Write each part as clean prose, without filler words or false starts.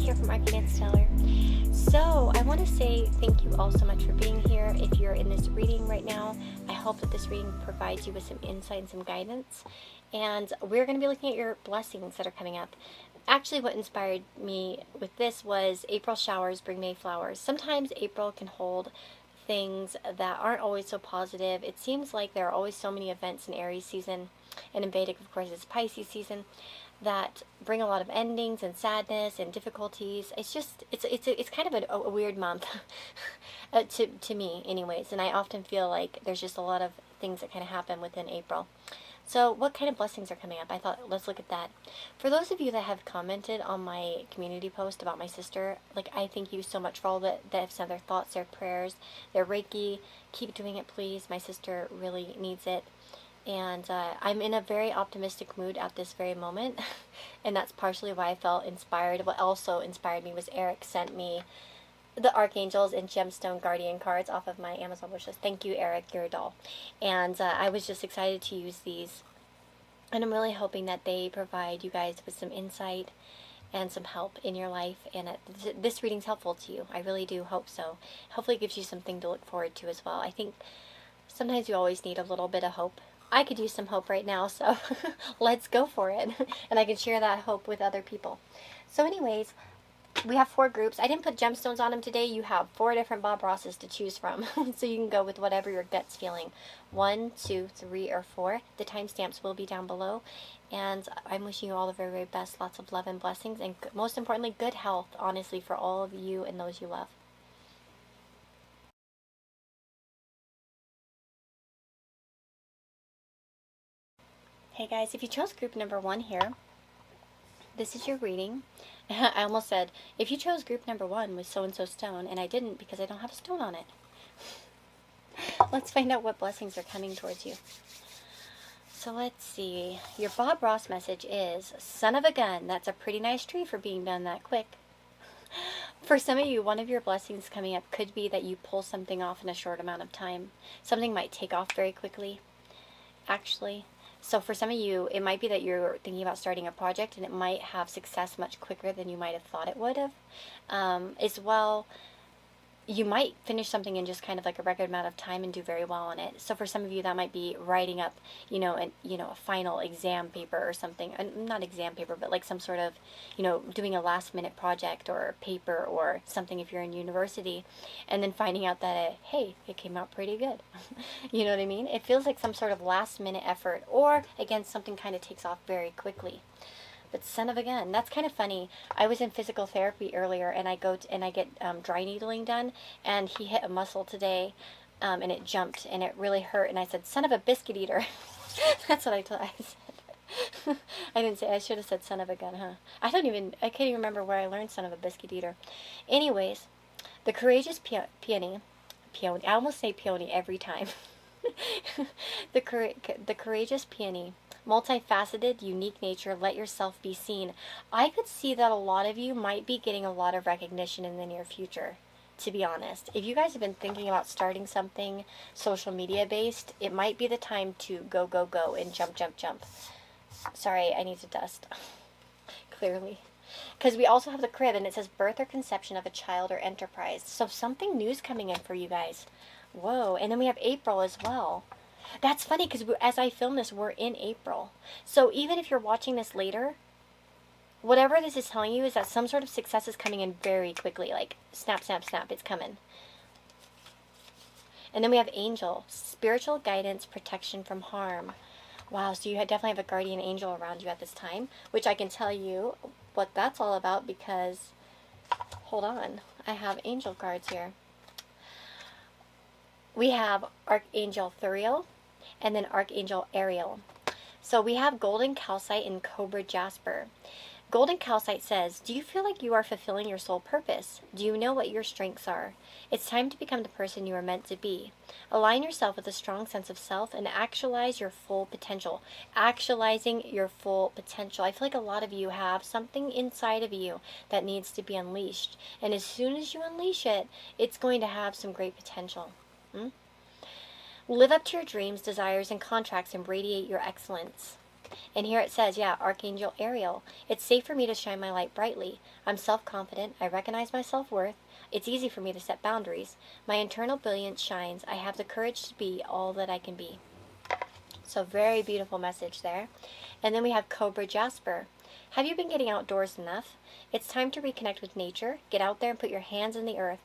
here from Arcane Stellar. So I want to say thank you all so much for being here. If you're in this reading right now, I hope that this reading provides you with some insight and some guidance. And we're going to be looking at your blessings that are coming up. Actually, what inspired me with this was April showers bring May flowers. Sometimes April can hold things that aren't always so positive. It seems like there are always so many events in Aries season, and in Vedic, of course, it's Pisces season, that bring a lot of endings and sadness and difficulties. It's just, it's kind of a weird month to me anyways, and I often feel like there's just a lot of things that kind of happen within April. So what kind of blessings are coming up? I thought, let's look at that. For those of you that have commented on my community post about my sister, like, I thank you so much for all that have sent their thoughts, their prayers, their Reiki. Keep doing it, please. My sister really needs it. And I'm in a very optimistic mood at this very moment. And that's partially why I felt inspired. What also inspired me was Eric sent me the Archangels and Gemstone Guardian cards off of my Amazon wishlist. Thank you, Eric. You're a doll. And I was just excited to use these. And I'm really hoping that they provide you guys with some insight and some help in your life. And this reading's helpful to you. I really do hope so. Hopefully it gives you something to look forward to as well. I think sometimes you always need a little bit of hope. I could use some hope right now, so let's go for it. And I can share that hope with other people. So anyways, we have 4 groups. I didn't put gemstones on them today. You have 4 different Bob Rosses to choose from. So you can go with whatever your gut's feeling. 1, 2, 3, or 4. The timestamps will be down below. And I'm wishing you all the very, very best. Lots of love and blessings. And most importantly, good health, honestly, for all of you and those you love. Hey guys, if you chose group number 1 here, this is your reading. I almost said, if you chose group number 1 with so-and-so stone, and I didn't because I don't have a stone on it. Let's find out what blessings are coming towards you. So let's see. Your Bob Ross message is, son of a gun. That's a pretty nice tree for being done that quick. For some of you, one of your blessings coming up could be that you pull something off in a short amount of time. Something might take off very quickly, actually. So for some of you, it might be that you're thinking about starting a project and it might have success much quicker than you might have thought it would have. As well, you might finish something in just kind of like a record amount of time and do very well on it. So for some of you, that might be writing up, a final exam paper or something. Not exam paper, but like some sort of, doing a last minute project or paper or something if you're in university, and then finding out that, hey, it came out pretty good. You know what I mean? It feels like some sort of last minute effort, or again, something kind of takes off very quickly. But son of a gun, that's kind of funny. I was in physical therapy earlier, and I get dry needling done, and he hit a muscle today, and it jumped, and it really hurt, and I said, son of a biscuit eater. That's what I said. I didn't say, I should have said son of a gun, huh? I can't even remember where I learned son of a biscuit eater. Anyways, the courageous peony, I almost say peony every time. The courageous peony, multifaceted, unique nature, let yourself be seen. I could see that a lot of you might be getting a lot of recognition in the near future, to be honest. If you guys have been thinking about starting something social media based, it might be the time to go, go, go, and jump, jump, jump. Sorry, I need to dust. Clearly. Because we also have the crib, and it says birth or conception of a child or enterprise. So something new's coming in for you guys. Whoa. And then we have April as well. That's funny because as I film this, we're in April. So even if you're watching this later, whatever this is telling you is that some sort of success is coming in very quickly. Like, snap, snap, snap, it's coming. And then we have angel, spiritual guidance, protection from harm. Wow, so you definitely have a guardian angel around you at this time, which I can tell you what that's all about because, hold on, I have angel cards here. We have Archangel Thuriel, and then Archangel Ariel. So we have Golden Calcite and Cobra Jasper. Golden Calcite says, do you feel like you are fulfilling your soul purpose? Do you know what your strengths are? It's time to become the person you are meant to be. Align yourself with a strong sense of self and actualize your full potential. Actualizing your full potential. I feel like a lot of you have something inside of you that needs to be unleashed. And as soon as you unleash it, it's going to have some great potential. Live up to your dreams, desires, and contracts and radiate your excellence. And here it says, yeah, Archangel Ariel. It's safe for me to shine my light brightly. I'm self-confident. I recognize my self-worth. It's easy for me to set boundaries. My internal brilliance shines. I have the courage to be all that I can be. So very beautiful message there. And then we have Cobra Jasper. Have you been getting outdoors enough? It's time to reconnect with nature. Get out there and put your hands in the earth.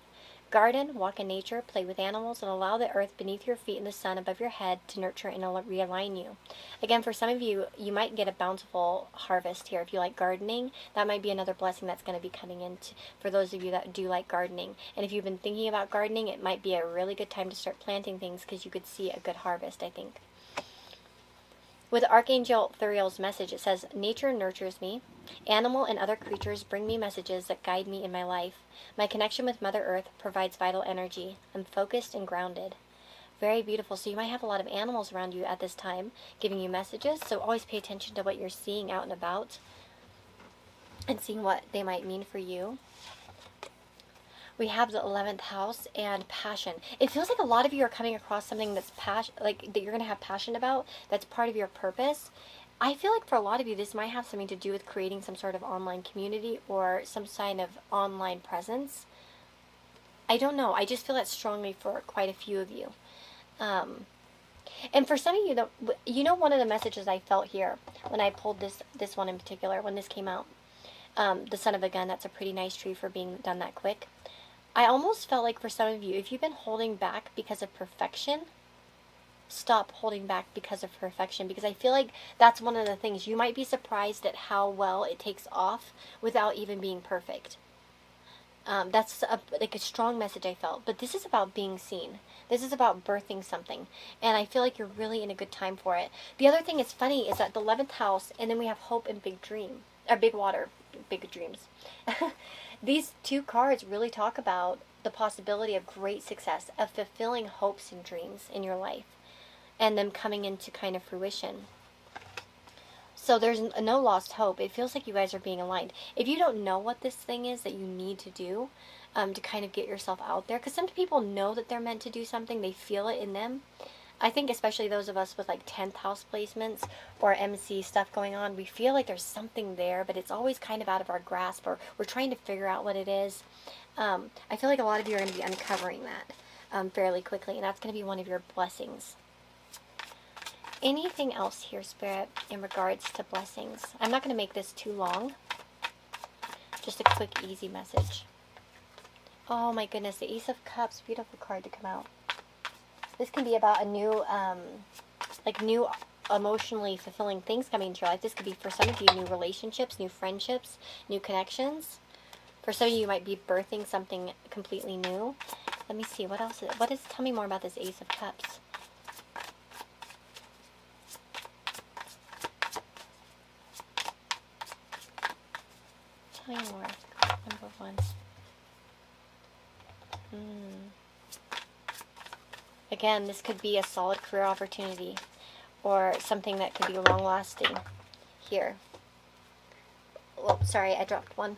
Garden, walk in nature, play with animals, and allow the earth beneath your feet and the sun above your head to nurture and realign you. Again, for some of you, you might get a bountiful harvest here. If you like gardening, that might be another blessing that's going to be coming in for those of you that do like gardening. And if you've been thinking about gardening, it might be a really good time to start planting things because you could see a good harvest, I think. With Archangel Thuriel's message, it says, nature nurtures me. Animal and other creatures bring me messages that guide me in my life. My connection with Mother Earth provides vital energy. I'm focused and grounded. Very beautiful. So you might have a lot of animals around you at this time giving you messages. So always pay attention to what you're seeing out and about and seeing what they might mean for you. We have the 11th house and passion. It feels like a lot of you are coming across something that's that you're going to have passion about, that's part of your purpose. I feel like for a lot of you, this might have something to do with creating some sort of online community or some sign of online presence. I don't know. I just feel that strongly for quite a few of you. And for some of you, one of the messages I felt here when I pulled this one in particular, when this came out, the son of a gun, that's a pretty nice tree for being done that quick. I almost felt like for some of you, if you've been holding back because of perfection, stop holding back because of perfection, because I feel like that's one of the things. You might be surprised at how well it takes off without even being perfect. That's a strong message I felt. But this is about being seen. This is about birthing something. And I feel like you're really in a good time for it. The other thing that's funny is that the 11th house, and then we have hope and big water, big dreams. These two cards really talk about the possibility of great success, of fulfilling hopes and dreams in your life, and them coming into kind of fruition. So there's no lost hope. It feels like you guys are being aligned. If you don't know what this thing is that you need to do to kind of get yourself out there, because some people know that they're meant to do something, they feel it in them. I think especially those of us with like 10th house placements or MC stuff going on, we feel like there's something there, but it's always kind of out of our grasp, or we're trying to figure out what it is. I feel like a lot of you are going to be uncovering that fairly quickly, and that's going to be one of your blessings. Anything else here, Spirit, in regards to blessings? I'm not going to make this too long. Just a quick, easy message. Oh my goodness, the Ace of Cups, beautiful card to come out. This can be about a new, new emotionally fulfilling things coming into your life. This could be for some of you new relationships, new friendships, new connections. For some of you, you might be birthing something completely new. Let me see, what else? Tell me more about this Ace of Cups. Tell me more. Number one. Again, this could be a solid career opportunity or something that could be long-lasting here. Well, sorry, I dropped one.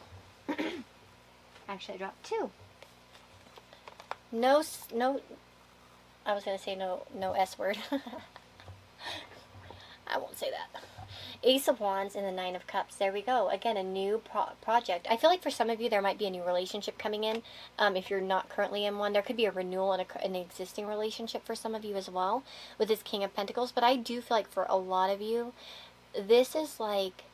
Actually, I dropped two. No, I was going to say no S word. I won't say that. Ace of Wands and the Nine of Cups. There we go. Again, a new project. I feel like for some of you, there might be a new relationship coming in. If you're not currently in one, there could be a renewal in an existing relationship for some of you as well with this King of Pentacles. But I do feel like for a lot of you, this is like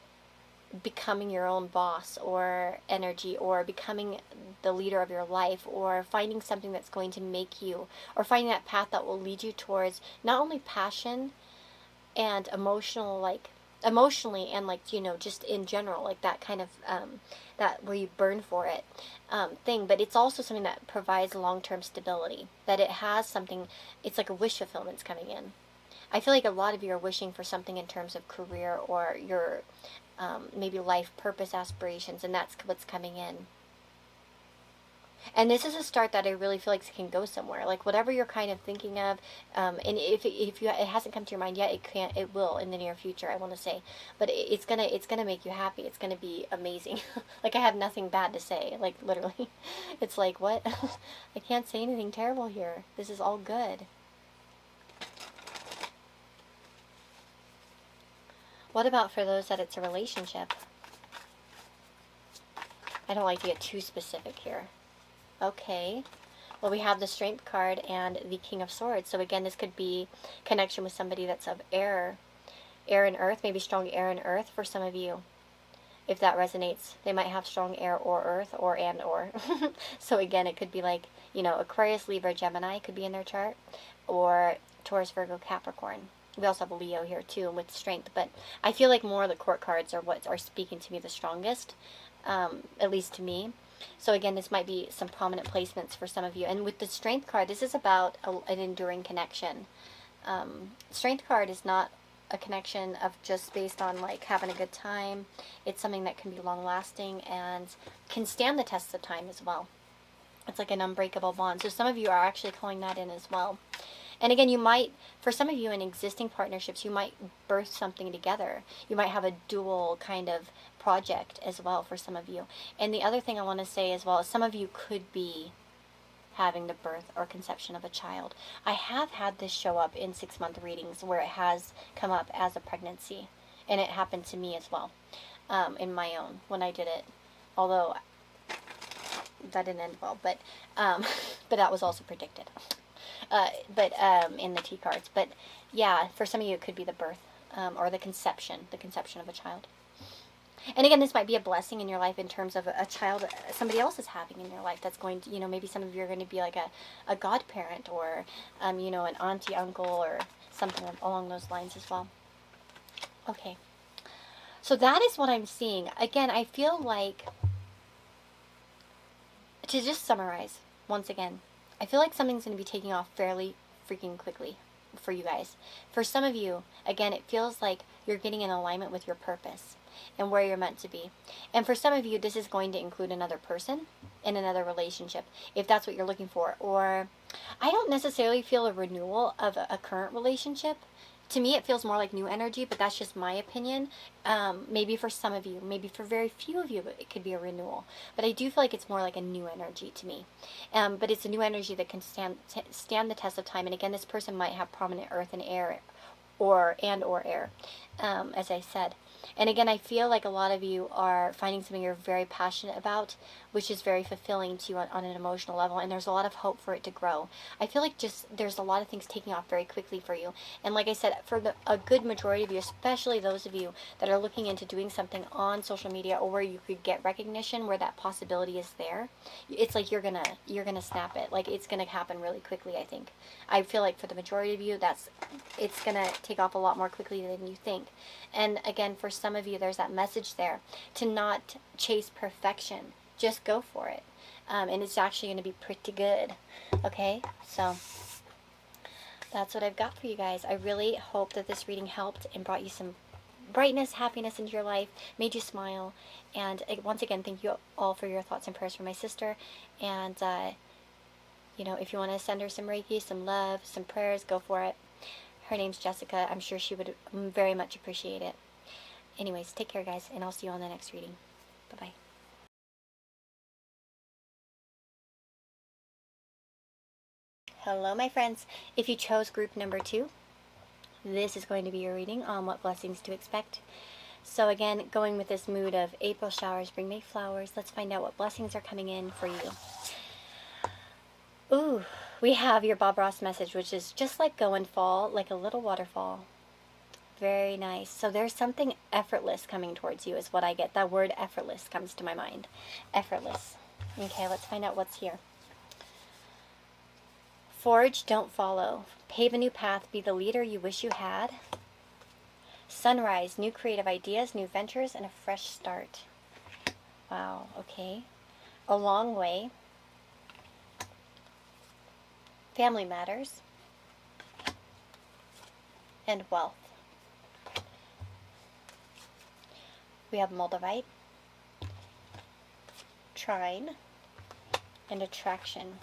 becoming your own boss or energy, or becoming the leader of your life, or finding something that's going to make you, or finding that path that will lead you towards not only passion and emotionally and just in general, like that kind of that where you burn for it thing, but it's also something that provides long-term stability, that it has something. It's like a wish fulfillment's coming in. I feel like a lot of you are wishing for something in terms of career or your maybe life purpose aspirations, and that's what's coming in. And this is a start that I really feel like can go somewhere. Like whatever you're kind of thinking of, and if it hasn't come to your mind yet, it will in the near future, I want to say. But it's gonna make you happy. It's gonna be amazing. Like I have nothing bad to say. Like literally, it's like what? I can't say anything terrible here. This is all good. What about for those that it's a relationship? I don't like to get too specific here. Okay. Well, we have the Strength card and the King of Swords. So again, this could be connection with somebody that's of air. Air and earth, maybe strong air and earth for some of you. If that resonates, they might have strong air or earth or and or. So again, it could be like, you know, Aquarius, Libra, Gemini could be in their chart. Or Taurus, Virgo, Capricorn. We also have a Leo here too with Strength. But I feel like more of the court cards are what are speaking to me the strongest. At least to me. So again, this might be some prominent placements for some of you. And with the Strength card, this is about an enduring connection. Strength card is not a connection of just based on like having a good time. It's something that can be long lasting and can stand the test of time as well. It's like an unbreakable bond. So some of you are actually calling that in as well. And again, you might, for some of you in existing partnerships, you might birth something together. You might have a dual kind of project as well for some of you. And the other thing I want to say as well is some of you could be having the birth or conception of a child. I have had this show up in 6-month readings where it has come up as a pregnancy. And it happened to me as well, in my own, when I did it. Although that didn't end well, but that was also predicted. In the T cards. But yeah, for some of you it could be the birth or the conception of a child. And again, this might be a blessing in your life in terms of a child somebody else is having in your life that's going to, you know, maybe some of you are going to be like a godparent or, you know, an auntie, uncle, or something along those lines as well. Okay. So that is what I'm seeing. Again, I feel like, to just summarize, once again, I feel like something's going to be taking off fairly freaking quickly for you guys. For some of you, again, it feels like you're getting in alignment with your purpose and where you're meant to be. And for some of you, this is going to include another person in another relationship, if that's what you're looking for. Or I don't necessarily feel a renewal of a current relationship. To me, it feels more like new energy, but that's just my opinion. Maybe for some of you, maybe for very few of you, it could be a renewal. But I do feel like it's more like a new energy to me. But it's a new energy that can stand the test of time. And again, this person might have prominent earth and air, or air, as I said. And again, I feel like a lot of you are finding something you're very passionate about, which is very fulfilling to you on an emotional level, and there's a lot of hope for it to grow. I feel like just there's a lot of things taking off very quickly for you. And like I said, for a good majority of you, especially those of you that are looking into doing something on social media or where you could get recognition, where that possibility is there, it's like you're gonna snap it. Like it's gonna happen really quickly, I think. I feel like for the majority of you, it's gonna take off a lot more quickly than you think. And again, for some of you, there's that message there to not chase perfection. Just go for it. And it's actually going to be pretty good. Okay? So, that's what I've got for you guys. I really hope that this reading helped and brought you some brightness, happiness into your life, made you smile. And once again, thank you all for your thoughts and prayers for my sister. And, you know, if you want to send her some Reiki, some love, some prayers, go for it. Her name's Jessica. I'm sure she would very much appreciate it. Anyways, take care, guys, and I'll see you on the next reading. Bye-bye. Hello, my friends. If you chose group number 2, this is going to be your reading on what blessings to expect. So again, going with this mood of April showers bring May flowers, let's find out what blessings are coming in for you. Ooh, we have your Bob Ross message, which is just like go and fall, like a little waterfall. Very nice. So there's something effortless coming towards you is what I get. That word effortless comes to my mind. Effortless. Okay, let's find out what's here. Forge, don't follow. Pave a new path, be the leader you wish you had. Sunrise, new creative ideas, new ventures, and a fresh start. Wow, okay. A long way. Family matters. And wealth. We have Moldavite, Trine, and Attraction.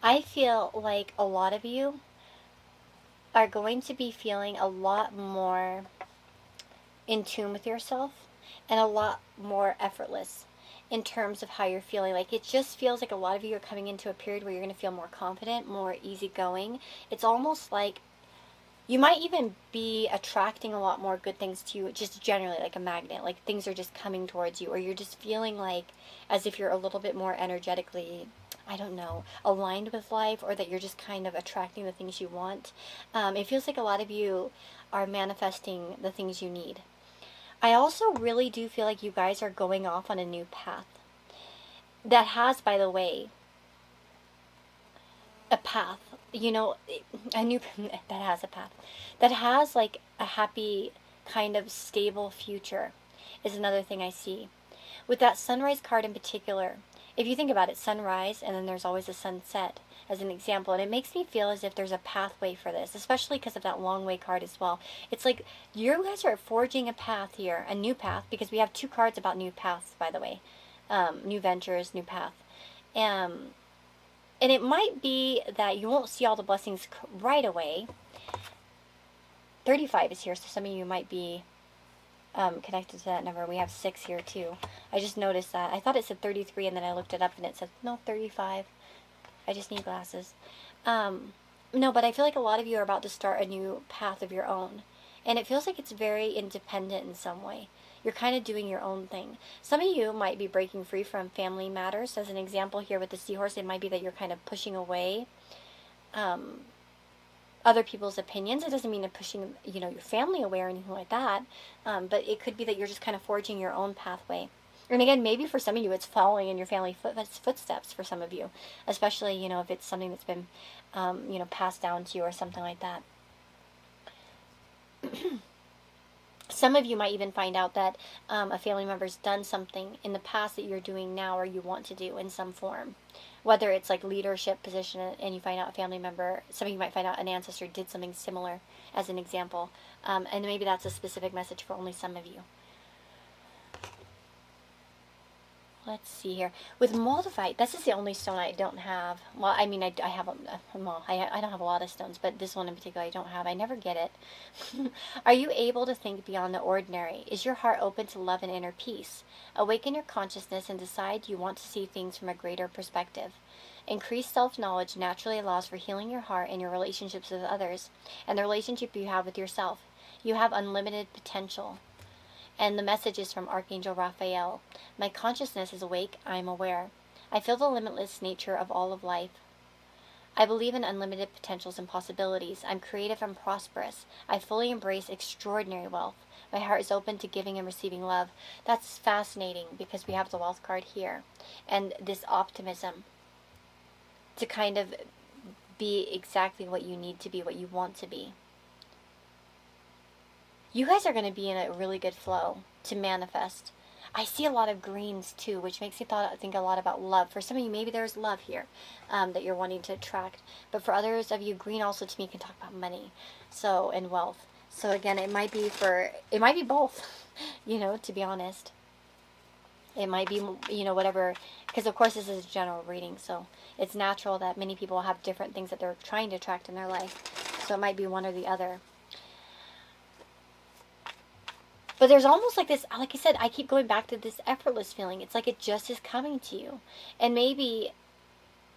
I feel like a lot of you are going to be feeling a lot more in tune with yourself and a lot more effortless in terms of how you're feeling. Like it just feels like a lot of you are coming into a period where you're going to feel more confident, more easygoing. It's almost like You might even be attracting a lot more good things to you, just generally like a magnet. Like things are just coming towards you, or you're just feeling like as if you're a little bit more energetically, I don't know, aligned with life, or that you're just kind of attracting the things you want. It feels like a lot of you are manifesting the things you need. I also really do feel like you guys are going off on a new path. That has, by the way, a path, you know, a new, that has a path, that has like a happy, kind of stable future, is another thing I see. With that sunrise card in particular, if you think about it, sunrise, and then there's always a sunset as an example, and it makes me feel as if there's a pathway for this, especially because of that long way card as well. It's like you guys are forging a path here, a new path, because we have two cards about new paths, by the way. New ventures, new path. And it might be that you won't see all the blessings right away. 35 is here, so some of you might be connected to that number. We have 6 here too. I just noticed that. I thought it said 33, and then I looked it up and it said, no, 35. I just need glasses. No, but I feel like a lot of you are about to start a new path of your own. And it feels like it's very independent in some way. You're kind of doing your own thing. Some of you might be breaking free from family matters. As an example here with the seahorse, it might be that you're kind of pushing away other people's opinions. It doesn't mean you're pushing, you know, your family away or anything like that. But it could be that you're just kind of forging your own pathway. And again, maybe for some of you, it's following in your family footsteps for some of you. Especially, you know, if it's something that's been, you know, passed down to you or something like that. Some of you might even find out that a family member's done something in the past that you're doing now or you want to do in some form. Whether it's like leadership position and you find out a family member, some of you might find out an ancestor did something similar as an example. And maybe that's a specific message for only some of you. Let's see here. With Moldavite, this is the only stone I don't have. Well, I mean, I have well, I don't have a lot of stones, but this one in particular I don't have. I never get it. Are you able to think beyond the ordinary? Is your heart open to love and inner peace? Awaken your consciousness and decide you want to see things from a greater perspective. Increased self-knowledge naturally allows for healing your heart and your relationships with others, and the relationship you have with yourself. You have unlimited potential. And the message is from Archangel Raphael. My consciousness is awake, I am aware. I feel the limitless nature of all of life. I believe in unlimited potentials and possibilities. I'm creative and prosperous. I fully embrace extraordinary wealth. My heart is open to giving and receiving love. That's fascinating because we have the wealth card here. And this optimism to kind of be exactly what you need to be, what you want to be. You guys are going to be in a really good flow to manifest. I see a lot of greens too, which makes me think a lot about love. For some of you, maybe there's love here that you're wanting to attract. But for others of you, green also to me can talk about money, so, and wealth. So again, it might be both, you know, to be honest. It might be, you know, whatever, because of course this is a general reading, so it's natural that many people have different things that they're trying to attract in their life. So it might be one or the other. But there's almost like this, like I said, I keep going back to this effortless feeling. It's like it just is coming to you. And maybe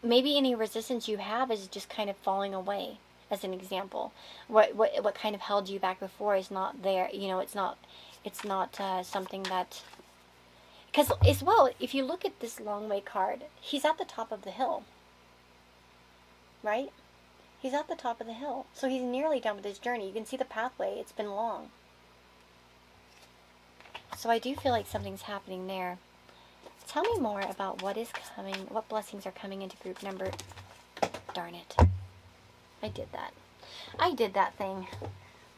any resistance you have is just kind of falling away, as an example. What kind of held you back before is not there. You know, it's not something that... Because as well, if you look at this long way card, he's at the top of the hill. Right? He's at the top of the hill. So he's nearly done with his journey. You can see the pathway. It's been long. So I do feel like something's happening there. Tell me more about what is coming, what blessings are coming into group number... Darn it. I did that. I did that thing.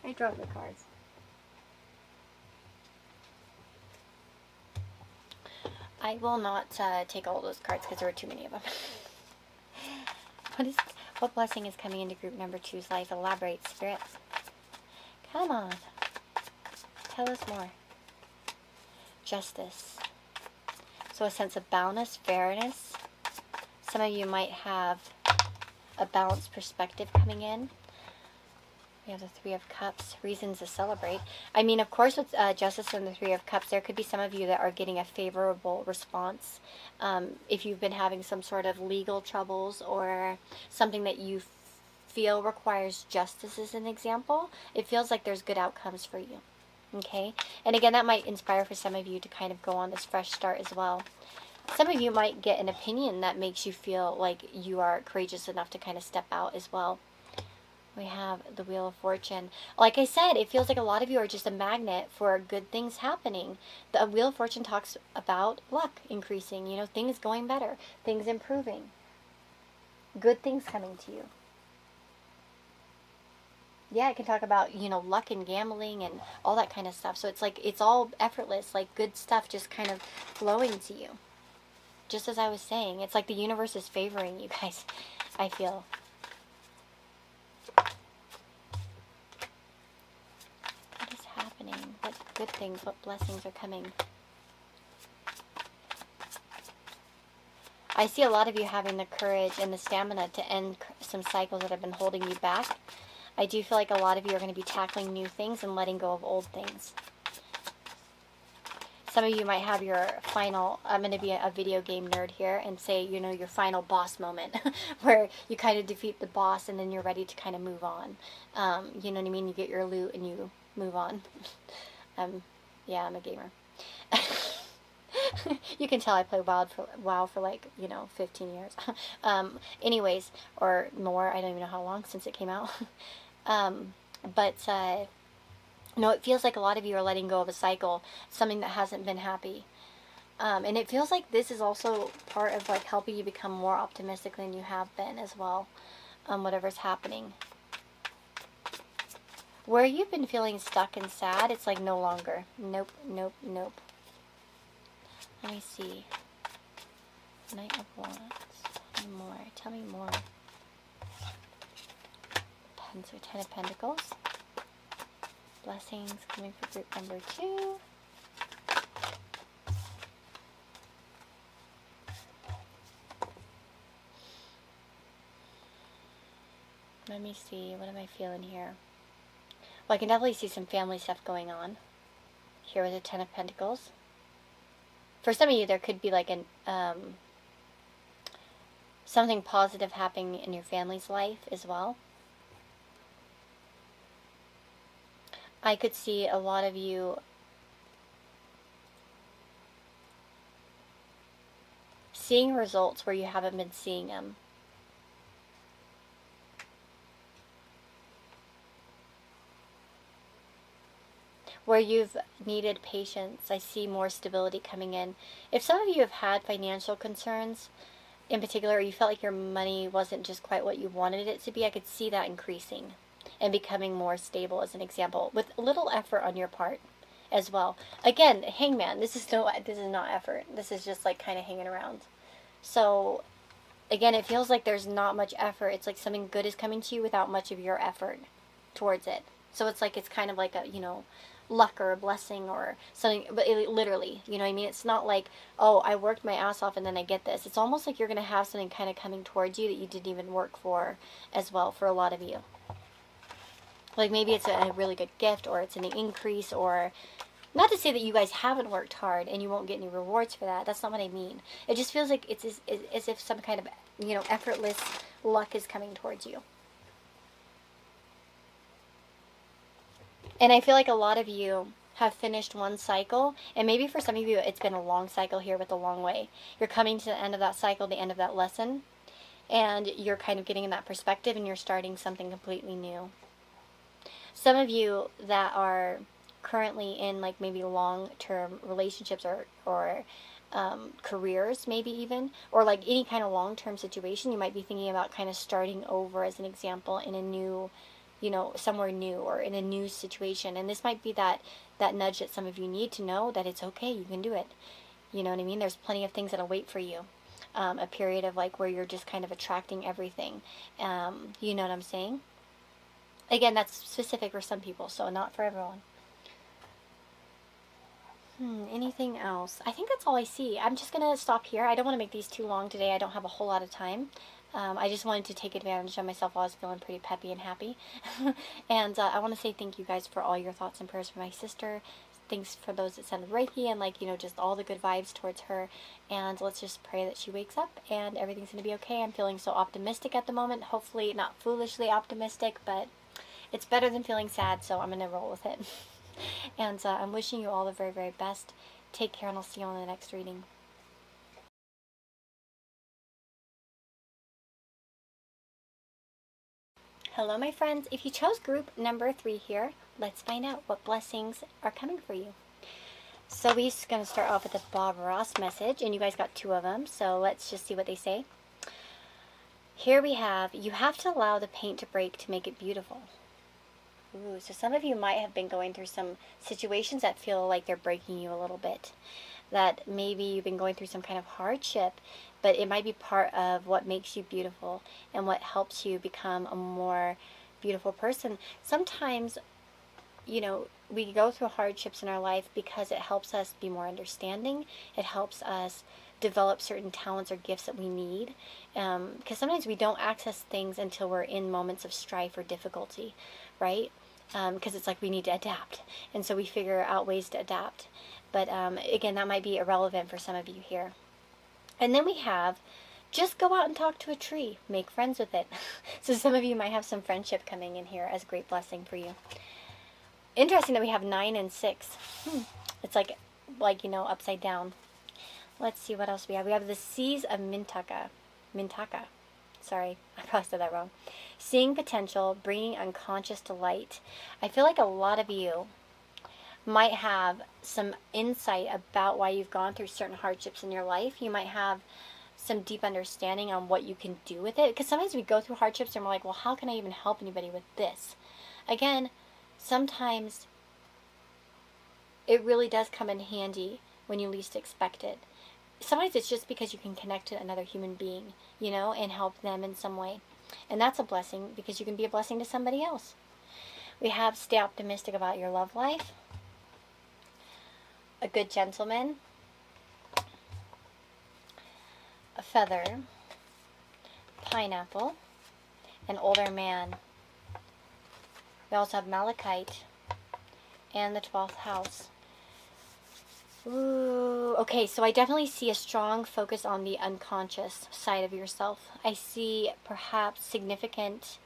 I dropped the cards. I will not take all those cards because there were too many of them. What blessing is coming into group number 2's life? Elaborate, Spirit. Come on. Tell us more. Justice. So a sense of balance, fairness. Some of you might have a balanced perspective coming in. We have the Three of Cups, reasons to celebrate. I mean, of course, with Justice and the Three of Cups, there could be some of you that are getting a favorable response. If you've been having some sort of legal troubles or something that you feel requires justice as an example, it feels like there's good outcomes for you. Okay? And again, that might inspire for some of you to kind of go on this fresh start as well. Some of you might get an opinion that makes you feel like you are courageous enough to kind of step out as well. We have the Wheel of Fortune. Like I said, it feels like a lot of you are just a magnet for good things happening. The Wheel of Fortune talks about luck increasing, you know, things going better, things improving, good things coming to you. Yeah, it can talk about, you know, luck and gambling and all that kind of stuff. So it's like, it's all effortless, like good stuff just kind of flowing to you. Just as I was saying, it's like the universe is favoring you guys, I feel. What is happening? What good things, what blessings are coming? I see a lot of you having the courage and the stamina to end some cycles that have been holding you back. I do feel like a lot of you are going to be tackling new things and letting go of old things. Some of you might have your final, I'm going to be a video game nerd here and say, you know, your final boss moment where you kind of defeat the boss and then you're ready to kind of move on. You know what I mean? You get your loot and you move on. Yeah, I'm a gamer. You can tell I play WoW for like, you know, 15 years. Anyways, or more. I don't even know how long since it came out. No, it feels like a lot of you are letting go of a cycle, something that hasn't been happy. And it feels like this is also part of like helping you become more optimistic than you have been as well. Whatever's happening. Where you've been feeling stuck and sad, it's like no longer. Nope, nope, nope. Let me see. Knight of Wands. Tell me more. Tell me more. Ten of Pentacles. Blessings coming for group number 2. Let me see. What am I feeling here? Well, I can definitely see some family stuff going on. Here with the Ten of Pentacles. For some of you, there could be like something positive happening in your family's life as well. I could see a lot of you seeing results where you haven't been seeing them. Where you've needed patience, I see more stability coming in. If some of you have had financial concerns, in particular, you felt like your money wasn't just quite what you wanted it to be, I could see that increasing and becoming more stable as an example, with little effort on your part as well. Again, Hangman, this is not effort. This is just like kind of hanging around. So again, it feels like there's not much effort. It's like something good is coming to you without much of your effort towards it. So it's like, it's kind of like a, you know, luck or a blessing or something, but literally, you know what I mean? It's not like, oh, I worked my ass off and then I get this. It's almost like you're going to have something kind of coming towards you that you didn't even work for as well for a lot of you. Like maybe it's a really good gift, or it's an increase, or not to say that you guys haven't worked hard and you won't get any rewards for that. That's not what I mean. It just feels like it's as if some kind of, you know, effortless luck is coming towards you. And I feel like a lot of you have finished one cycle, and maybe for some of you it's been a long cycle here with a long way. You're coming to the end of that cycle, the end of that lesson, and you're kind of getting in that perspective and you're starting something completely new. Some of you that are currently in like maybe long-term relationships or careers maybe even, or like any kind of long-term situation, you might be thinking about kind of starting over as an example in a new, you know, somewhere new or in a new situation. And this might be that nudge that some of you need to know that it's okay, you can do it. You know what I mean? There's plenty of things that'll wait for you. A period of like where you're just kind of attracting everything. You know what I'm saying? Again, that's specific for some people, so not for everyone. Anything else? I think that's all I see. I'm just going to stop here. I don't want to make these too long today. I don't have a whole lot of time. I just wanted to take advantage of myself while I was feeling pretty peppy and happy. And I want to say thank you guys for all your thoughts and prayers for my sister. thanks for those that send Reiki and like, just all the good vibes towards her. And let's just pray that she wakes up and everything's going to be okay. I'm feeling so optimistic at the moment. Hopefully not foolishly optimistic, but it's better than feeling sad, so I'm going to roll with it. And I'm wishing you all the very, very best. Take care, and I'll see you on the next reading. Hello, my friends. If you chose group number 3 here, let's find out what blessings are coming for you. So we're just going to start off with the Bob Ross message, and you guys got 2 of them, so let's just see what they say. Here we have, you have to allow the paint to break to make it beautiful. Ooh, so some of you might have been going through some situations that feel like they're breaking you a little bit. That maybe you've been going through some kind of hardship, but it might be part of what makes you beautiful and what helps you become a more beautiful person. Sometimes, we go through hardships in our life because it helps us be more understanding. It helps us develop certain talents or gifts that we need. Because sometimes we don't access things until we're in moments of strife or difficulty, right? Because it's like we need to adapt. And so we figure out ways to adapt. But again, that might be irrelevant for some of you here. And then we have, just go out and talk to a tree. Make friends with it. So some of you might have some friendship coming in here as a great blessing for you. Interesting that we have 9 and 6. It's like upside down. Let's see what else we have. We have the Seas of Mintaka. Sorry, I probably said that wrong. Seeing potential, bringing unconscious to light. I feel like a lot of you might have some insight about why you've gone through certain hardships in your life. You might have some deep understanding on what you can do with it. Because sometimes we go through hardships and we're like, well, how can I even help anybody with this? Again, sometimes it really does come in handy when you least expect it. Sometimes it's just because you can connect to another human being, and help them in some way. And that's a blessing because you can be a blessing to somebody else. We have stay optimistic about your love life. A good gentleman. A feather. Pineapple. An older man. We also have malachite. And the 12th house. Ooh, okay, so I definitely see a strong focus on the unconscious side of yourself. I see perhaps significant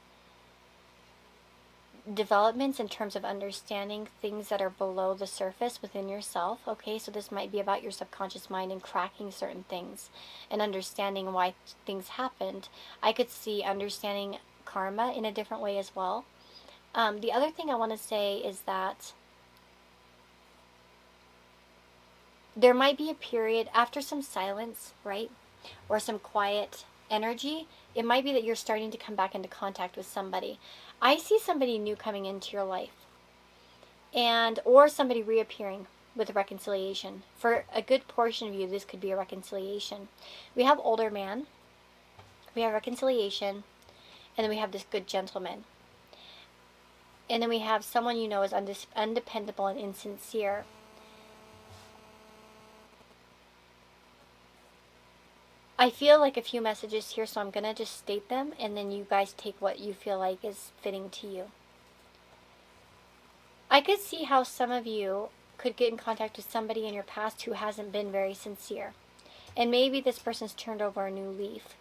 developments in terms of understanding things that are below the surface within yourself. Okay, so this might be about your subconscious mind and cracking certain things and understanding why things happened. I could see understanding karma in a different way as well. The other thing I want to say is that there might be a period after some silence, right? Or some quiet energy. It might be that you're starting to come back into contact with somebody. I see somebody new coming into your life. Or somebody reappearing with a reconciliation. For a good portion of you, this could be a reconciliation. We have older man. We have reconciliation. And then we have this good gentleman. And then we have someone you know is undependable and insincere. I feel like a few messages here, so I'm going to just state them, and then you guys take what you feel like is fitting to you. I could see how some of you could get in contact with somebody in your past who hasn't been very sincere. And maybe this person's turned over a new leaf.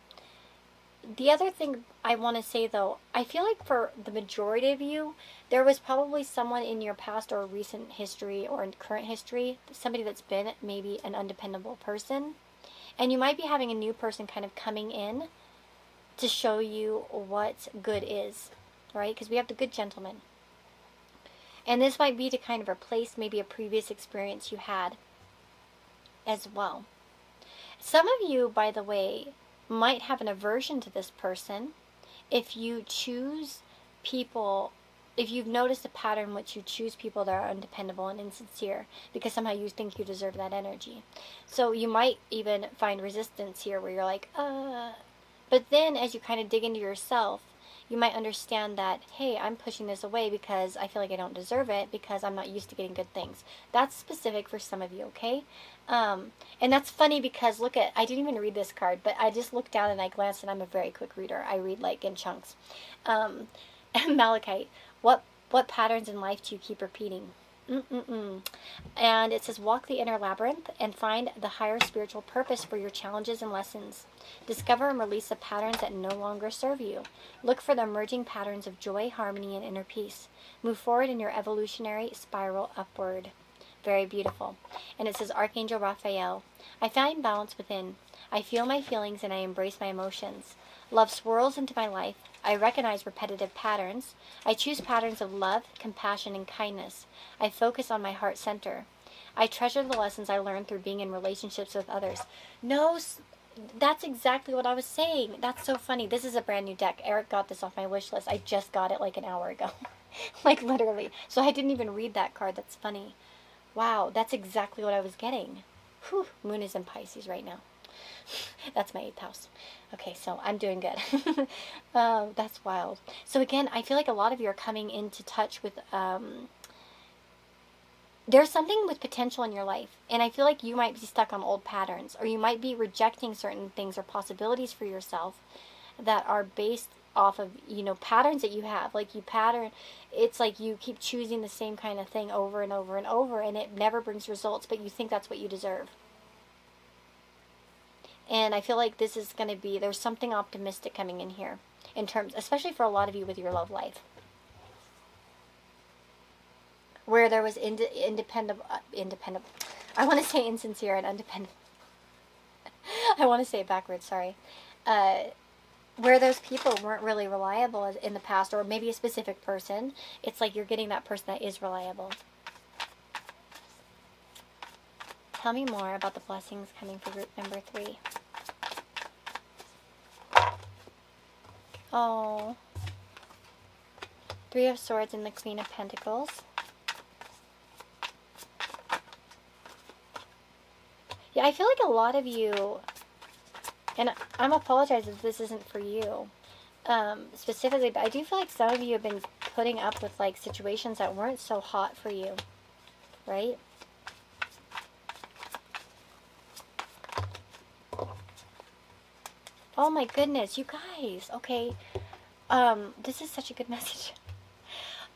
The other thing I want to say, though, I feel like for the majority of you, there was probably someone in your past or recent history or in current history, somebody that's been maybe an undependable person. And you might be having a new person kind of coming in to show you what good is, right? Because we have the good gentleman. And this might be to kind of replace maybe a previous experience you had as well. Some of you, by the way, might have an aversion to this person if you choose people. If you've noticed a pattern in which you choose people that are undependable and insincere because somehow you think you deserve that energy. So you might even find resistance here where you're like, But then as you kind of dig into yourself, you might understand that, hey, I'm pushing this away because I feel like I don't deserve it because I'm not used to getting good things. That's specific for some of you, okay? And that's funny because I didn't even read this card, but I just looked down and I glanced, and I'm a very quick reader. I read like in chunks. Malachite. What patterns in life do you keep repeating? And it says, walk the inner labyrinth and find the higher spiritual purpose for your challenges and lessons. Discover and release the patterns that no longer serve you. Look for the emerging patterns of joy, harmony, and inner peace. Move forward in your evolutionary spiral upward. Very beautiful. And it says, Archangel Raphael, I find balance within. I feel my feelings and I embrace my emotions. Love swirls into my life. I recognize repetitive patterns. I choose patterns of love, compassion, and kindness. I focus on my heart center. I treasure the lessons I learned through being in relationships with others. No, that's exactly what I was saying. That's so funny. This is a brand new deck. Eric got this off my wish list. I just got it like an hour ago. Like literally. So I didn't even read that card. That's funny. Wow, that's exactly what I was getting. Whew, Moon is in Pisces right now. That's my 8th house. Okay, so I'm doing good. That's wild. So again, I feel like a lot of you are coming into touch with, there's something with potential in your life. And I feel like you might be stuck on old patterns, or you might be rejecting certain things or possibilities for yourself that are based off of, patterns that you have. Like it's like you keep choosing the same kind of thing over and over and over, and it never brings results, but you think that's what you deserve. And I feel like this is going to be, there's something optimistic coming in here, in terms, especially for a lot of you with your love life. Where there was independent, I want to say insincere and independent. I want to say it backwards, sorry. Where those people weren't really reliable in the past, or maybe a specific person, it's like you're getting that person that is reliable. Tell me more about the blessings coming for group number 3. Oh. 3 of Swords and the Queen of Pentacles. Yeah, I feel like a lot of you, and I'm apologizing if this isn't for you specifically, but I do feel like some of you have been putting up with like situations that weren't so hot for you, right? Oh my goodness, you guys. Okay. This is such a good message.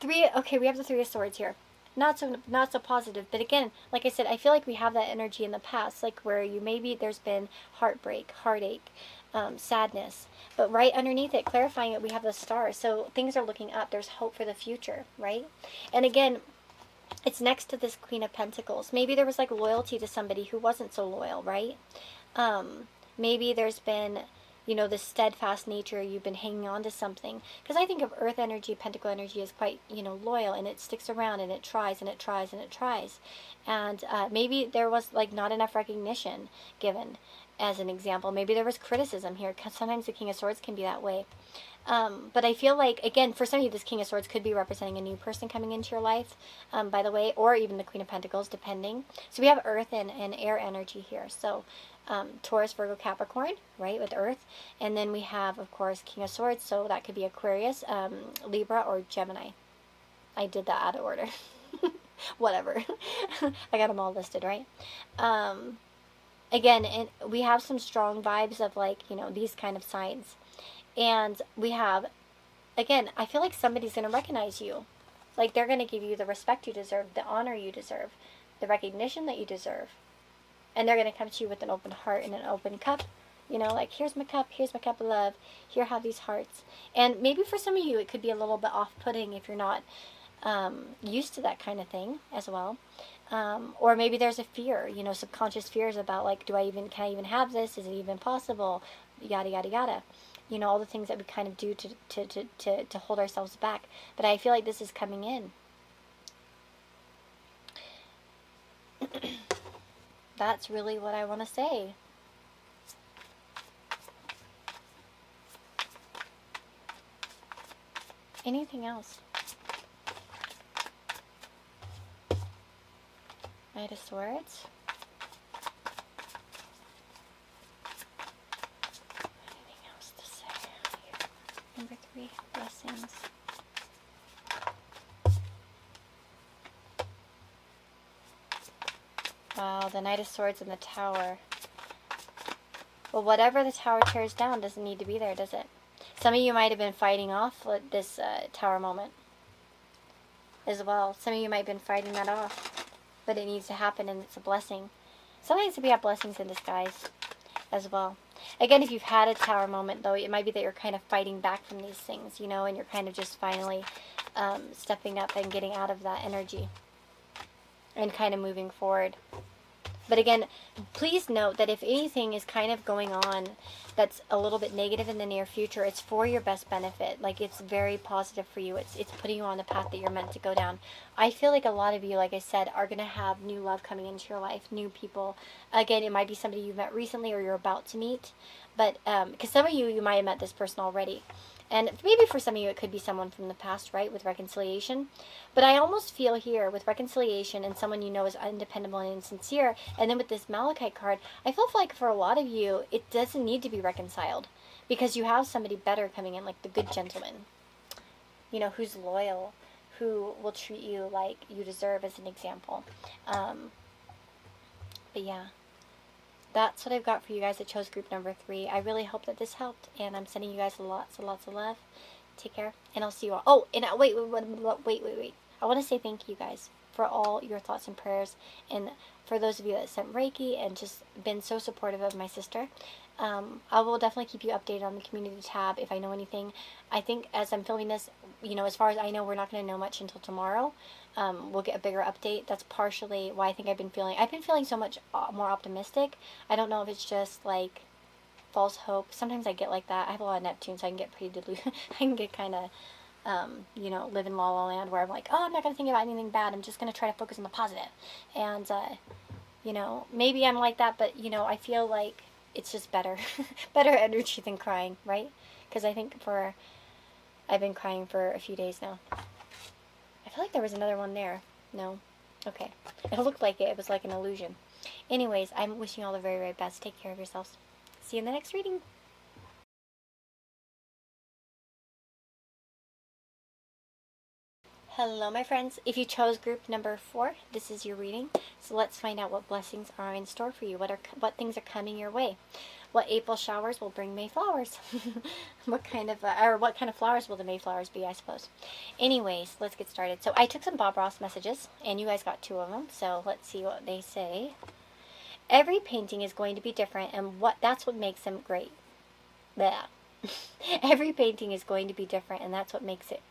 Okay, we have the 3 of Swords here. Not so positive, but again, like I said, I feel like we have that energy in the past, like where there's been heartbreak, heartache, sadness, but right underneath it, clarifying it, we have the Star. So things are looking up. There's hope for the future, right? And again, it's next to this Queen of Pentacles. Maybe there was like loyalty to somebody who wasn't so loyal, right? Maybe there's been, this steadfast nature, you've been hanging on to something. Because I think of earth energy, pentacle energy is quite, loyal, and it sticks around, and it tries, and it tries, and it tries. And maybe there was, like, not enough recognition given, as an example. Maybe there was criticism here. Sometimes the King of Swords can be that way. But I feel like, again, for some of you, this King of Swords could be representing a new person coming into your life, by the way, or even the Queen of Pentacles, depending. So we have earth and air energy here. So Taurus, Virgo, Capricorn, right, with earth. And then we have, of course, King of Swords. So that could be Aquarius, Libra, or Gemini. I did that out of order. Whatever. I got them all listed, right? Again, and we have some strong vibes of, like, these kind of signs. And we have, again, I feel like somebody's going to recognize you. Like, they're going to give you the respect you deserve, the honor you deserve, the recognition that you deserve. And they're going to come to you with an open heart and an open cup. Like, here's my cup of love. Here, have these hearts. And maybe for some of you, it could be a little bit off-putting if you're not used to that kind of thing as well. Or maybe there's a fear, subconscious fears about, like, can I even have this? Is it even possible? Yada, yada, yada. All the things that we kind of do to hold ourselves back. But I feel like this is coming in. That's really what I want to say. Anything else? Knight of Swords. Anything else to say? Number 3, blessings. Wow, the Knight of Swords and the Tower. Well, whatever the Tower tears down doesn't need to be there, does it? Some of you might have been fighting off this Tower moment. as well. Some of you might have been fighting that off, but it needs to happen, and it's a blessing. Sometimes we have blessings in disguise as well. Again, if you've had a tower moment, though, it might be that you're kind of fighting back from these things, you know, and you're kind of just finally stepping up and getting out of that energy and kind of moving forward. But again, please note that if anything is kind of going on that's a little bit negative in the near future, it's for your best benefit. Like, it's very positive for you. It's putting you on the path that you're meant to go down. I feel like a lot of you, like I said, are going to have new love coming into your life, new people. Again, it might be somebody you've met recently or you're about to meet. But, because some of you might have met this person already. And maybe for some of you, it could be someone from the past, right, with reconciliation. But I almost feel here, with reconciliation and someone you know is undependable and insincere, and then with this Malachite card, I feel like for a lot of you, it doesn't need to be reconciled. Because you have somebody better coming in, like the good gentleman. You know, who's loyal, who will treat you like you deserve, as an example. But yeah. That's what I've got for you guys that chose group number 3. I really hope that this helped, and I'm sending you guys lots and lots of love. Take care, and I'll see you all. Oh, and wait. I want to say thank you guys for all your thoughts and prayers, and for those of you that sent Reiki and just been so supportive of my sister. I will definitely keep you updated on the community tab if I know anything. I think as I'm filming this, you know, as far as I know, we're not going to know much until tomorrow. We'll get a bigger update. That's partially why I think I've been feeling so much more optimistic. I don't know if it's just like false hope. Sometimes I get like that. I have a lot of Neptune, so I can get pretty delusional. I can get kind of, you know, live in la la land where I'm like, oh, I'm not going to think about anything bad. I'm just going to try to focus on the positive. And, you know, maybe I'm like that, but, you know, I feel like it's just better. Better energy than crying, right? Because I think I've been crying for a few days now. I feel like there was another one there. No? Okay. It looked like it. It was like an illusion. Anyways, I'm wishing you all the very, very best. Take care of yourselves. See you in the next reading. Hello, my friends. If you chose group number 4, this is your reading. So let's find out what blessings are in store for you. What things are coming your way. What April showers will bring May flowers. what kind of flowers will the May flowers be, I suppose. Anyways, let's get started. So I took some Bob Ross messages, and you guys got 2 of them. So let's see what they say. Every painting is going to be different, and that's what makes them great. Blech. Every painting is going to be different, and that's what makes it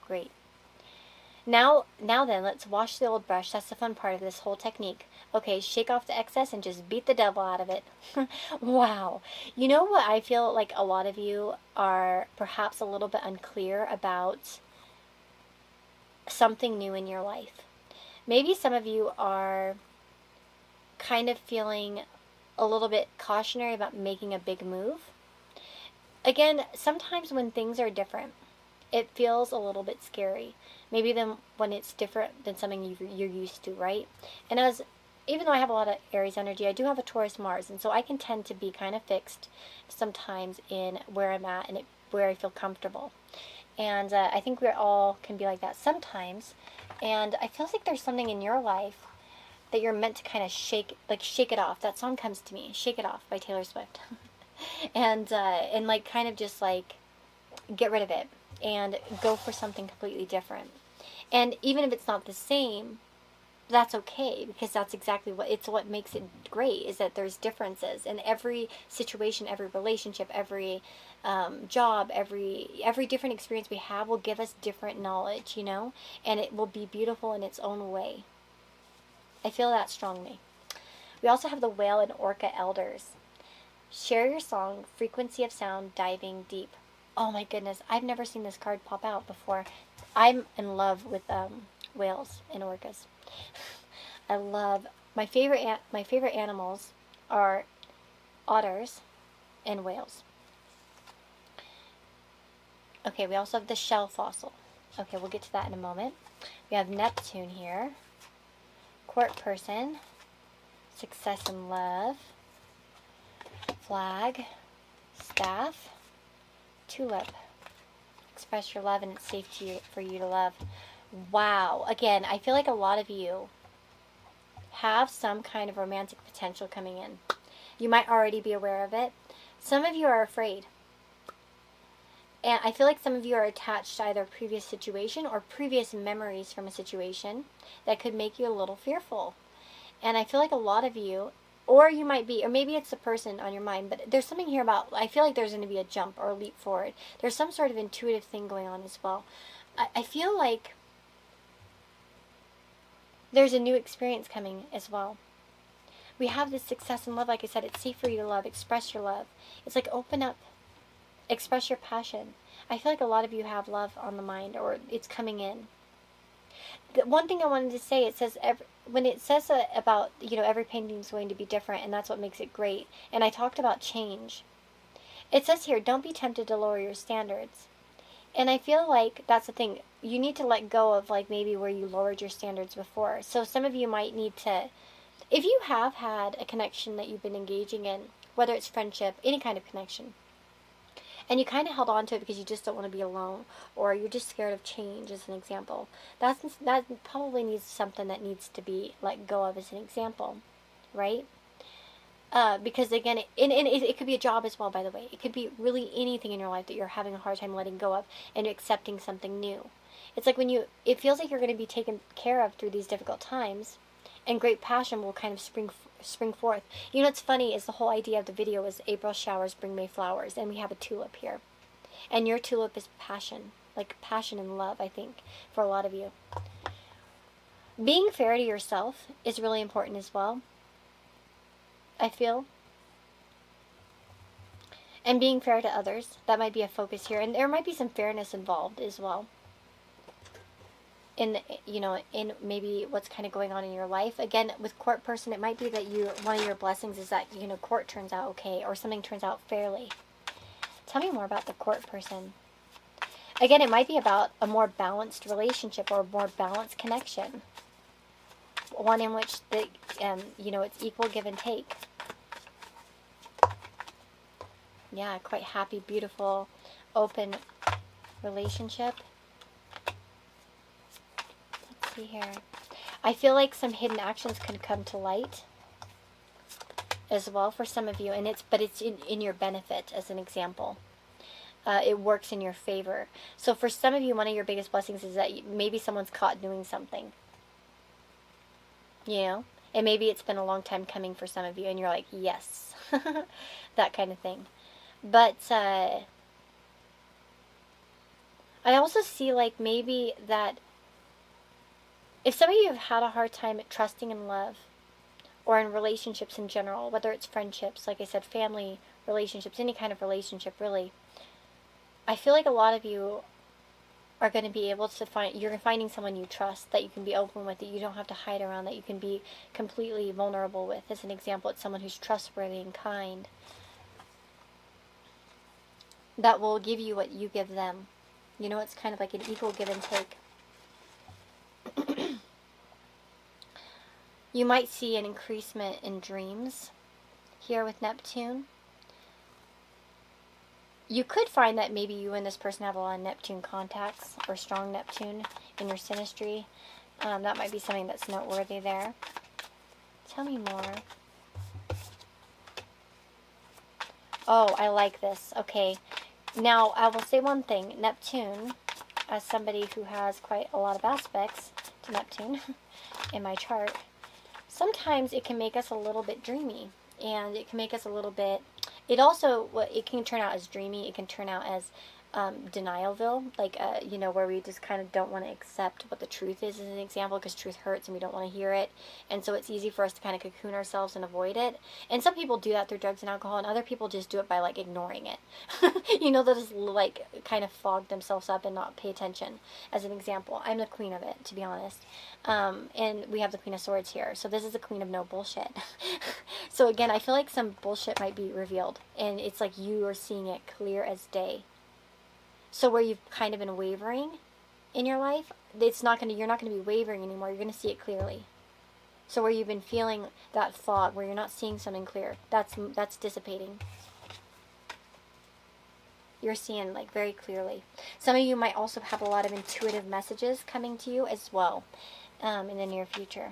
great. Now then, let's wash the old brush. That's the fun part of this whole technique. Okay, shake off the excess and just beat the devil out of it. Wow. You know what I feel like a lot of you are perhaps a little bit unclear about something new in your life. Maybe some of you are kind of feeling a little bit cautionary about making a big move. Again, sometimes when things are different, it feels a little bit scary. Maybe then when it's different than something you're used to, right? And even though I have a lot of Aries energy, I do have a Taurus Mars, and so I can tend to be kind of fixed sometimes in where I'm at and where I feel comfortable. And I think we all can be like that sometimes. And I feel like there's something in your life that you're meant to kind of shake it off. That song comes to me, "Shake It Off" by Taylor Swift. and like kind of just like get rid of it and go for something completely different. And even if it's not the same, that's okay, because that's exactly what makes it great, is that there's differences in every situation, every relationship, every job, every different experience we have will give us different knowledge, you know, and it will be beautiful in its own way. I feel that strongly. We also have the Whale and Orca Elders. Share your song, frequency of sound, diving deep. Oh my goodness, I've never seen this card pop out before. I'm in love with whales and orcas. I love my favorite animals are otters and whales. Okay, we also have the shell fossil. Okay, we'll get to that in a moment. We have Neptune here. Court person. Success and love. Flag. Staff. Tulip. Express your love and it's safe for you to love. Wow. Again, I feel like a lot of you have some kind of romantic potential coming in. You might already be aware of it. Some of you are afraid. And I feel like some of you are attached to either a previous situation or previous memories from a situation that could make you a little fearful. And I feel like a lot of you, or you might be, or maybe it's the person on your mind, but there's something here about, I feel like there's going to be a jump or a leap forward. There's some sort of intuitive thing going on as well. I feel like there's a new experience coming as well. We have this success in love. Like I said, it's safe for you to love. Express your love. It's like open up. Express your passion. I feel like a lot of you have love on the mind, or it's coming in. The one thing I wanted to say, it says when it says about, every painting is going to be different, and that's what makes it great. And I talked about change. It says here, don't be tempted to lower your standards. And I feel like that's the thing. You need to let go of like maybe where you lowered your standards before. So some of you might need to, if you have had a connection that you've been engaging in, whether it's friendship, any kind of connection, and you kind of held on to it because you just don't want to be alone, or you're just scared of change, as an example, that probably needs something that needs to be let go of, as an example, right? Because again, it could be a job as well, by the way. It could be really anything in your life that you're having a hard time letting go of and accepting something new. It's like it feels like you're going to be taken care of through these difficult times, and great passion will kind of spring forth. What's funny is the whole idea of the video is April showers bring May flowers, and we have a tulip here. And your tulip is passion, like passion and love, I think, for a lot of you. Being fair to yourself is really important as well, I feel. And being fair to others, that might be a focus here. And there might be some fairness involved as well. In maybe what's kind of going on in your life. Again, with court person, it might be that one of your blessings is that, court turns out okay, or something turns out fairly. Tell me more about the court person. Again, it might be about a more balanced relationship or a more balanced connection. One in which it's equal give and take. Yeah, quite happy, beautiful, open relationship. Let's see here. I feel like some hidden actions could come to light as well for some of you, but it's in your benefit, as an example. It works in your favor. So for some of you, one of your biggest blessings is that maybe someone's caught doing something. And maybe it's been a long time coming for some of you, and you're like, yes, that kind of thing. But I also see like maybe that if some of you have had a hard time at trusting in love, or in relationships in general, whether it's friendships, like I said, family relationships, any kind of relationship really, I feel like a lot of you are going to be able to you're finding someone you trust, that you can be open with, that you don't have to hide around, that you can be completely vulnerable with. As an example, it's someone who's trustworthy and kind, that will give you what you give them. It's kind of like an equal give and take. You might see an increasement in dreams here with Neptune. You could find that maybe you and this person have a lot of Neptune contacts, or strong Neptune in your synastry. That might be something that's noteworthy there. Tell me more. Oh, I like this. Okay. Now, I will say one thing. Neptune, as somebody who has quite a lot of aspects to Neptune in my chart, sometimes it can make us a little bit dreamy, and it can make us a little bit, it can turn out as dreamy, it can turn out as denialville, like, where we just kind of don't want to accept what the truth is, as an example, because truth hurts and we don't want to hear it, and so it's easy for us to kind of cocoon ourselves and avoid it. And some people do that through drugs and alcohol, and other people just do it by, like, ignoring it. They'll just, like, kind of fog themselves up and not pay attention, as an example. I'm the queen of it, to be honest. And we have the Queen of Swords here, so this is the queen of no bullshit. So again, I feel like some bullshit might be revealed, and it's like you are seeing it clear as day. So where you've kind of been wavering in your life, you're not going to be wavering anymore. You're going to see it clearly. So where you've been feeling that fog, where you're not seeing something clear, that's dissipating. You're seeing, like, very clearly. Some of you might also have a lot of intuitive messages coming to you as well in the near future.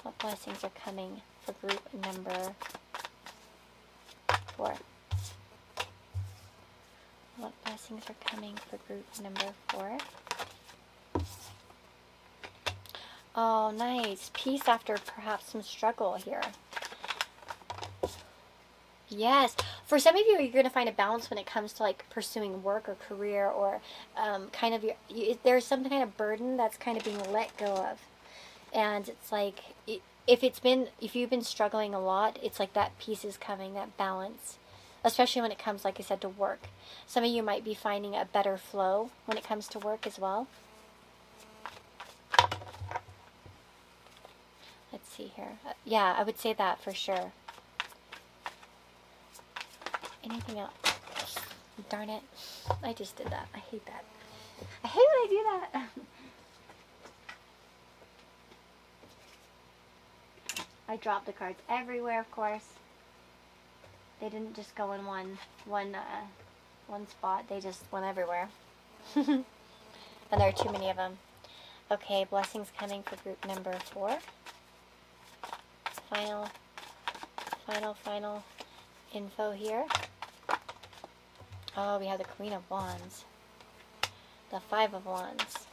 What blessings are coming for group number 4? What blessings are coming for group number 4? Oh, nice. Peace after perhaps some struggle here. Yes. For some of you, you're going to find a balance when it comes to like pursuing work or career, or kind of there's some kind of burden that's kind of being let go of. And it's like, if you've been struggling a lot, it's like that peace is coming, that balance. Especially when it comes, like I said, to work. Some of you might be finding a better flow when it comes to work as well. Let's see here. Yeah, I would say that for sure. Anything else? Darn it. I just did that. I hate that. I hate when I do that. I dropped the cards everywhere, of course. They didn't just go in one spot. They just went everywhere. And there are too many of them. Okay, blessings coming for group number 4. Final info here. Oh, we have the Queen of Wands. The 5 of Wands.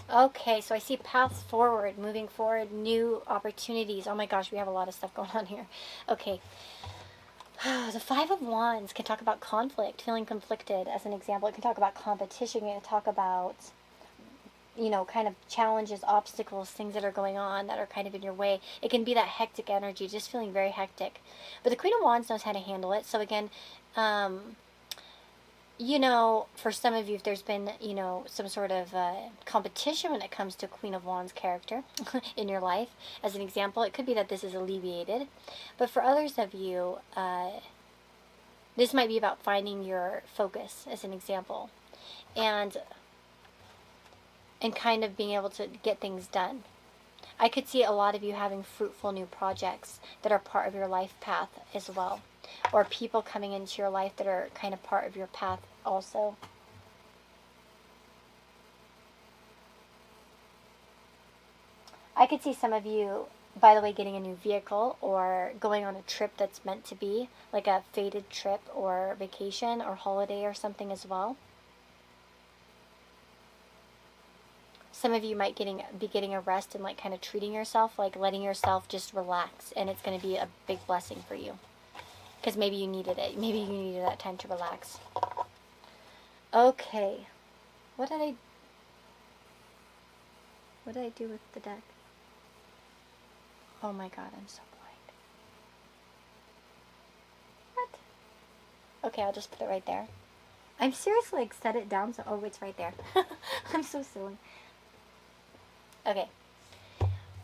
Okay, so I see paths forward, moving forward, new opportunities. Oh my gosh, we have a lot of stuff going on here. Okay. The 5 of Wands can talk about conflict, feeling conflicted, as an example. It can talk about competition. It can talk about, you know, kind of challenges, obstacles, things that are going on that are kind of in your way. It can be that hectic energy, just feeling very hectic. But the Queen of Wands knows how to handle it. So again, you know, for some of you, if there's been, you know, some sort of competition when it comes to Queen of Wands character in your life, as an example, it could be that this is alleviated. But for others of you, this might be about finding your focus, as an example, and kind of being able to get things done. I could see a lot of you having fruitful new projects that are part of your life path as well. Or people coming into your life that are kind of part of your path also. I could see some of you, by the way, getting a new vehicle or going on a trip that's meant to be, like a fated trip or vacation or holiday or something as well. Some of you might be getting a rest and like kind of treating yourself, like letting yourself just relax, and it's going to be a big blessing for you. Because maybe you needed it. Maybe you needed that time to relax. Okay. What did I do with the deck? Oh my god, I'm so blind. What? Okay, I'll just put it right there. I'm seriously like set it down so oh it's right there. I'm so silly. Okay.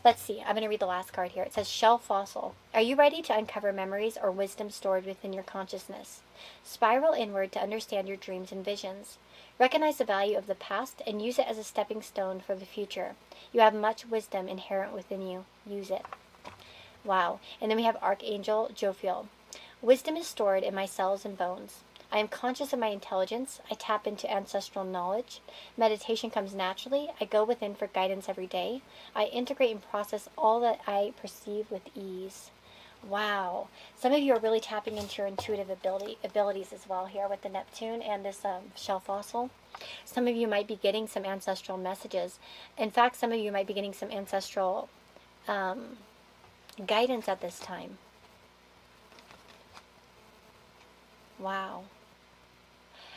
Let's see. I'm going to read the last card here. It says, Shell Fossil. Are you ready to uncover memories or wisdom stored within your consciousness? Spiral inward to understand your dreams and visions. Recognize the value of the past and use it as a stepping stone for the future. You have much wisdom inherent within you. Use it. Wow. And then we have Archangel Jophiel. Wisdom is stored in my cells and bones. I am conscious of my intelligence. I tap into ancestral knowledge. Meditation comes naturally. I go within for guidance every day. I integrate and process all that I perceive with ease. Wow. Some of you are really tapping into your intuitive abilities as well here with the Neptune and this shell fossil. Some of you might be getting some ancestral messages. In fact, some of you might be getting some ancestral guidance at this time. Wow.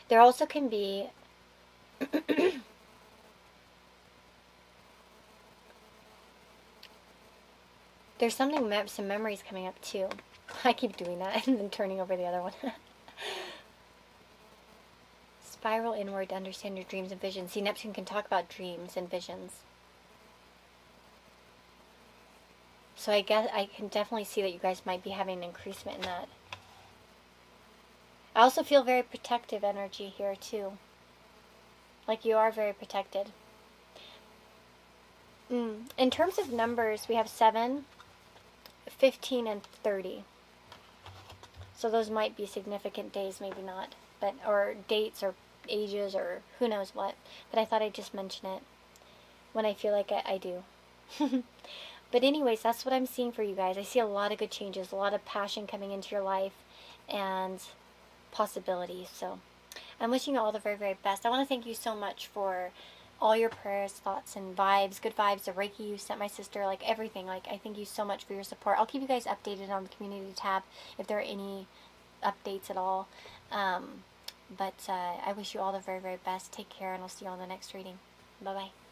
There also can be there's some memories coming up too. I keep doing that and then turning over the other one. Spiral inward to understand your dreams and visions. See, Neptune can talk about dreams and visions. So I guess I can definitely see that you guys might be having an increasement in that. I also feel very protective energy here too. Like you are very protected. In terms of numbers, we have 7, 15, and 30. So those might be significant days, maybe not. But or dates or ages or who knows what. But I thought I'd just mention it when I feel like I do. But anyways, that's what I'm seeing for you guys. I see a lot of good changes, a lot of passion coming into your life, and possibilities. So I'm wishing you all the very, very best. I want to thank you so much for all your prayers, thoughts, and vibes, good vibes, the Reiki you sent my sister, like everything. Like, I thank you so much for your support. I'll keep you guys updated on the community tab if there are any updates at all. But I wish you all the very, very best. Take care, and I'll see you on the next reading. Bye-bye.